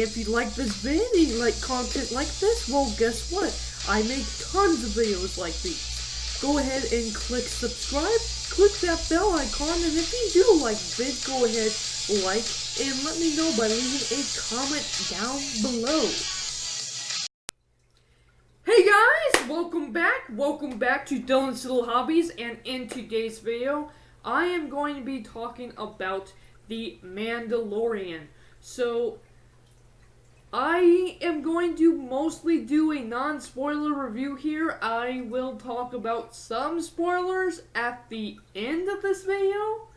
if you like this video, you like content like this, well, guess what? I make tons of videos like these. Go ahead and click subscribe, click that bell icon, and if you do like the vid, go ahead, like, and let me know by leaving a comment down below. Hey guys, welcome back to Dylan's Little Hobbies, and in today's video, I am going to be talking about the Mandalorian. So, I am going to mostly do a non-spoiler review here. I will talk about some spoilers at the end of this video.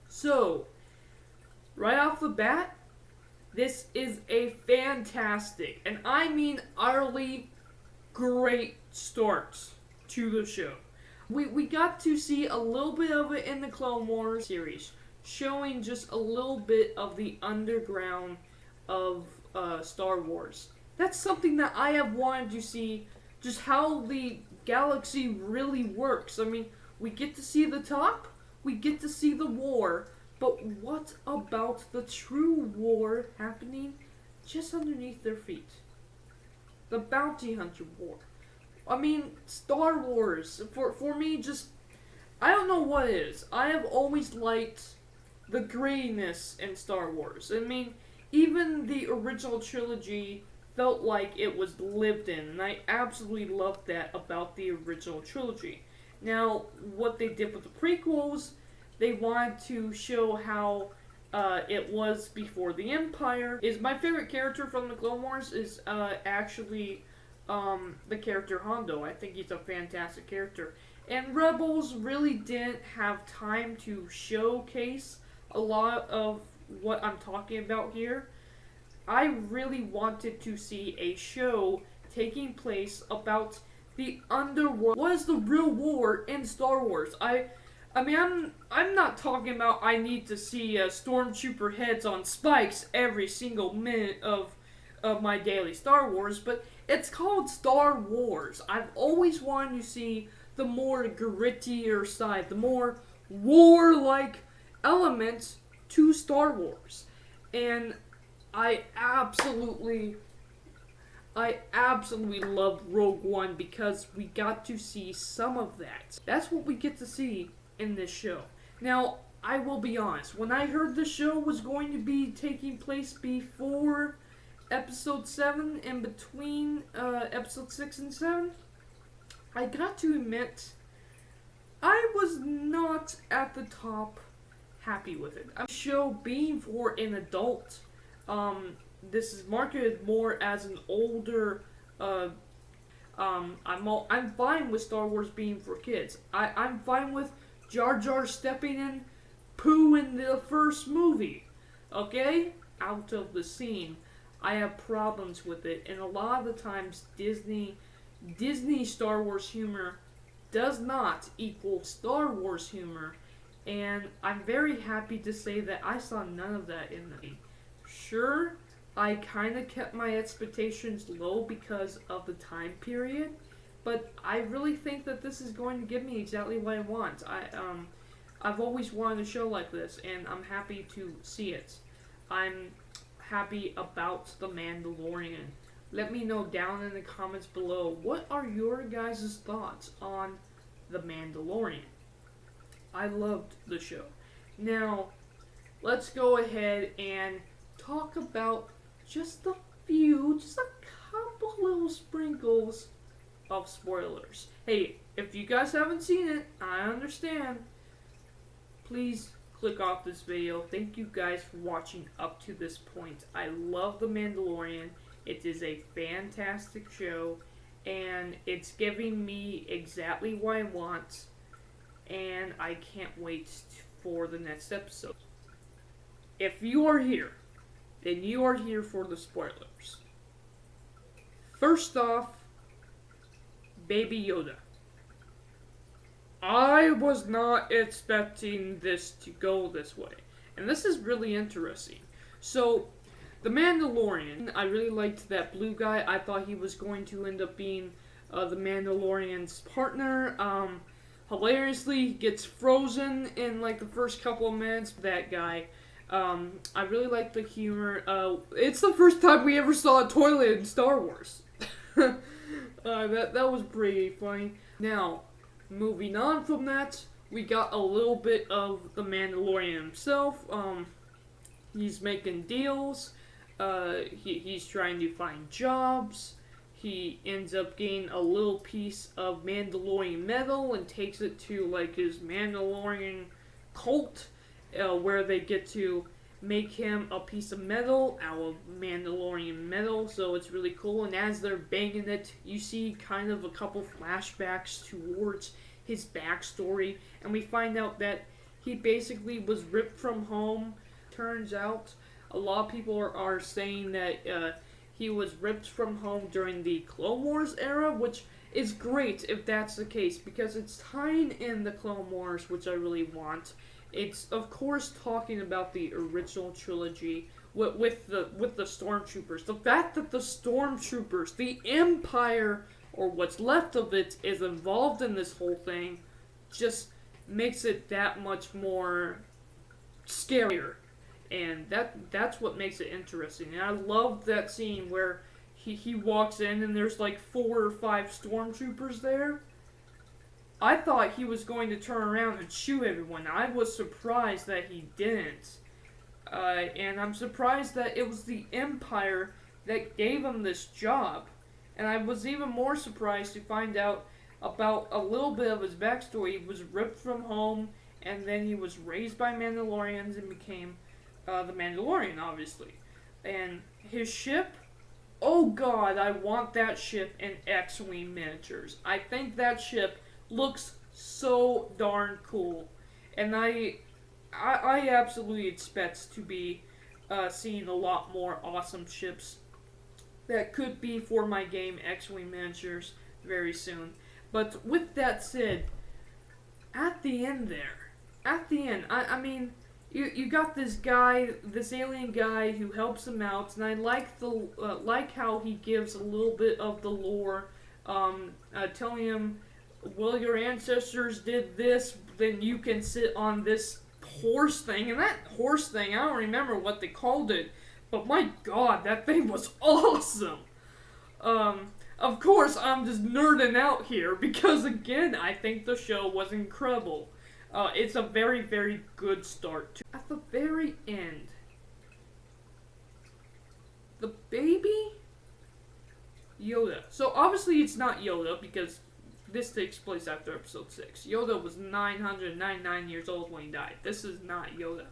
So, right off the bat, this is a fantastic, and I mean utterly great start to the show. We got to see a little bit of it in the Clone Wars series, showing just a little bit of the underground of Star Wars. That's something that I have wanted to see, just how the galaxy really works. I mean, we get to see the top, we get to see the war, but what about the true war happening just underneath their feet? The Bounty Hunter War. I mean, Star Wars, for me, just, I don't know what it is. I have always liked the grittiness in Star Wars. I mean, even the original trilogy felt like it was lived in, and I absolutely loved that about the original trilogy. Now, what they did with the prequels, they wanted to show how it was before the Empire. Is my favorite character from the Clone Wars is actually the character Hondo. I think he's a fantastic character. And Rebels really didn't have time to showcase a lot of what I'm talking about here. I really wanted to see a show taking place about the underworld. What is the real war in Star Wars? I mean, I'm not talking about I need to see stormtrooper heads on spikes every single minute of my daily Star Wars, but it's called Star Wars. I've always wanted to see the more grittier side, the more warlike elements to Star Wars. And I absolutely loved Rogue One because we got to see some of that. That's what we get to see in this show. Now, I will be honest, when I heard the show was going to be taking place before episode 7 and between episode 6 and 7, I got to admit, I was not at the top happy with it. The show being for an adult, this is marketed more as an older, I'm fine with Star Wars being for kids. I'm fine with Jar Jar stepping in poo in the first movie, okay? Out of the scene. I have problems with it, and a lot of the times Disney Star Wars humor does not equal Star Wars humor, and I'm very happy to say that I saw none of that in the. Sure, I kind of kept my expectations low because of the time period, but I really think that this is going to give me exactly what I want. I've always wanted a show like this, and I'm happy to see it. I'm happy about the Mandalorian. Let me know down in the comments below, what are your guys' thoughts on the Mandalorian? I loved the show. Now, let's go ahead and talk about just a couple little sprinkles of spoilers. Hey, if you guys haven't seen it, I understand. Please click off this video. Thank you guys for watching up to this point. I love The Mandalorian. It is a fantastic show, and it's giving me exactly what I want, and I can't wait for the next episode. If you are here, then you are here for the spoilers. First off, Baby Yoda. I was not expecting this to go this way, and this is really interesting. So, the Mandalorian, I really liked that blue guy. I thought he was going to end up being the Mandalorian's partner. Hilariously, he gets frozen in like the first couple of minutes. That guy, I really like the humor. It's the first time we ever saw a toilet in Star Wars. That was pretty funny. Now, moving on from that, we got a little bit of the Mandalorian himself. He's making deals. He's trying to find jobs. He ends up getting a little piece of Mandalorian metal and takes it to like his Mandalorian cult, where they get to make him a piece of metal out of Mandalorian metal. So it's really cool. And as they're banging it, you see kind of a couple flashbacks towards his backstory, and we find out that he basically was ripped from home. Turns out a lot of people are saying that he was ripped from home during the Clone Wars era, which is great if that's the case, because it's tying in the Clone Wars, which I really want. It's, of course, talking about the original trilogy with the stormtroopers. The fact that the stormtroopers, the Empire, or what's left of it, is involved in this whole thing just makes it that much more scarier. And that's what makes it interesting. And I love that scene where he walks in and there's like 4 or 5 stormtroopers there. I thought he was going to turn around and shoot everyone. I was surprised that he didn't. And I'm surprised that it was the Empire that gave him this job. And I was even more surprised to find out about a little bit of his backstory. He was ripped from home, and then he was raised by Mandalorians and became the Mandalorian, obviously. And his ship, oh god, I want that ship in X-Wing miniatures. I think that ship looks so darn cool. And I absolutely expect to be seeing a lot more awesome ships that could be for my game X-Wing miniatures very soon. But with that said, at the end, I mean, you got this guy, this alien guy who helps him out, and I like how he gives a little bit of the lore, telling him, well, your ancestors did this, then you can sit on this horse thing. And that horse thing, I don't remember what they called it, but my god, that thing was awesome. Of course, I'm just nerding out here because, again, I think the show was incredible. It's a very, very good start. At the very end, the baby Yoda. So obviously it's not Yoda because this takes place after episode 6. Yoda was 999 years old when he died. This is not Yoda.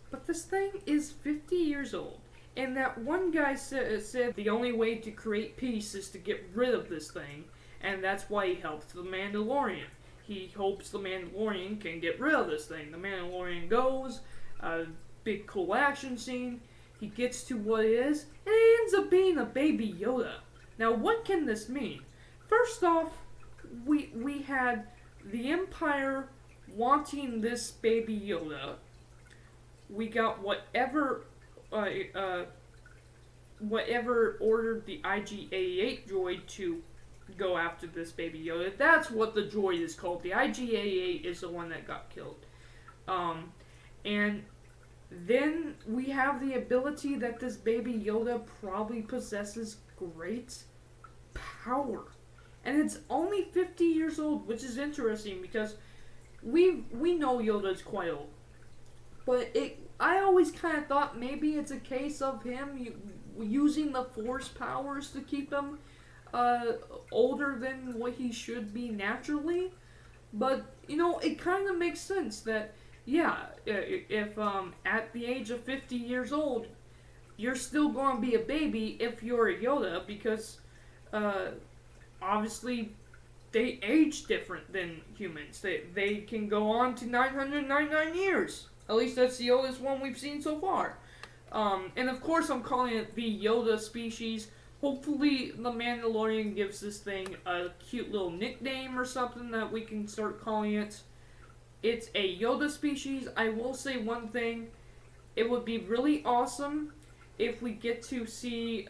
But this thing is 50 years old. And that one guy said the only way to create peace is to get rid of this thing. And that's why he helped the Mandalorian. He hopes the Mandalorian can get rid of this thing. The Mandalorian goes, a big cool action scene. He gets to what it is, and it ends up being a baby Yoda. Now, what can this mean? First off, we had the Empire wanting this baby Yoda. We got whatever ordered the IG-88 droid to go after this baby Yoda. That's what the droid is called. The IG-88 is the one that got killed. And then we have the ability that this baby Yoda probably possesses great power. And it's only 50 years old, which is interesting because we know Yoda's quite old. But I always kind of thought maybe it's a case of him using the Force powers to keep him older than what he should be naturally. But, it kind of makes sense that, yeah, if at the age of 50 years old, you're still going to be a baby if you're a Yoda, because obviously they age different than humans. They can go on to 999 years. At least that's the oldest one we've seen so far. And of course I'm calling it the Yoda species. Hopefully the Mandalorian gives this thing a cute little nickname or something that we can start calling it. It's a Yoda species. I will say one thing. It would be really awesome if we get to see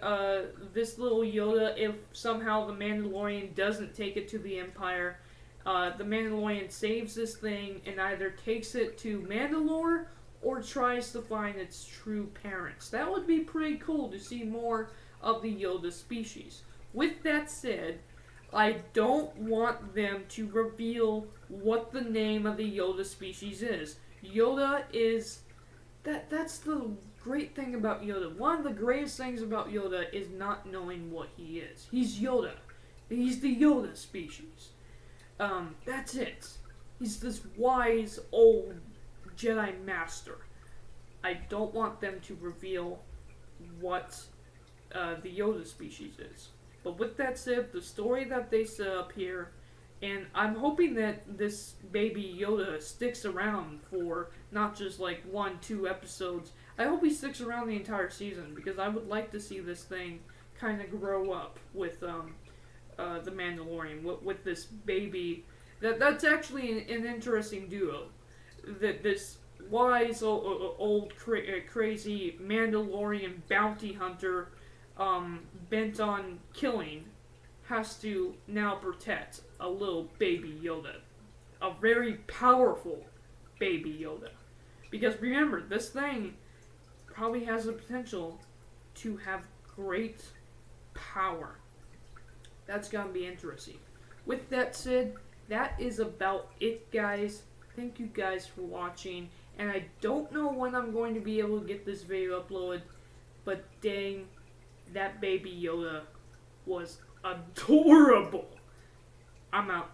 this little Yoda, if somehow the Mandalorian doesn't take it to the Empire. The Mandalorian saves this thing and either takes it to Mandalore or tries to find its true parents. That would be pretty cool to see more of the Yoda species. With that said, I don't want them to reveal what the name of the Yoda species is. Yoda is that's the great thing about Yoda. One of the greatest things about Yoda is not knowing what he is. He's Yoda. He's the Yoda species. That's it. He's this wise old Jedi Master. I don't want them to reveal what the Yoda species is. But with that said, the story that they set up here, and I'm hoping that this baby Yoda sticks around for not just like 1-2 episodes. I hope he sticks around the entire season, because I would like to see this thing kind of grow up with the Mandalorian, with this baby. That's actually an interesting duo. That this wise old crazy Mandalorian bounty hunter bent on killing has to now protect a little baby Yoda. A very powerful baby Yoda. Because remember, this thing probably has the potential to have great power. That's gonna be interesting. With that said, that is about it, guys. Thank you guys for watching. And I don't know when I'm going to be able to get this video uploaded, but dang, that baby Yoda was adorable. I'm out.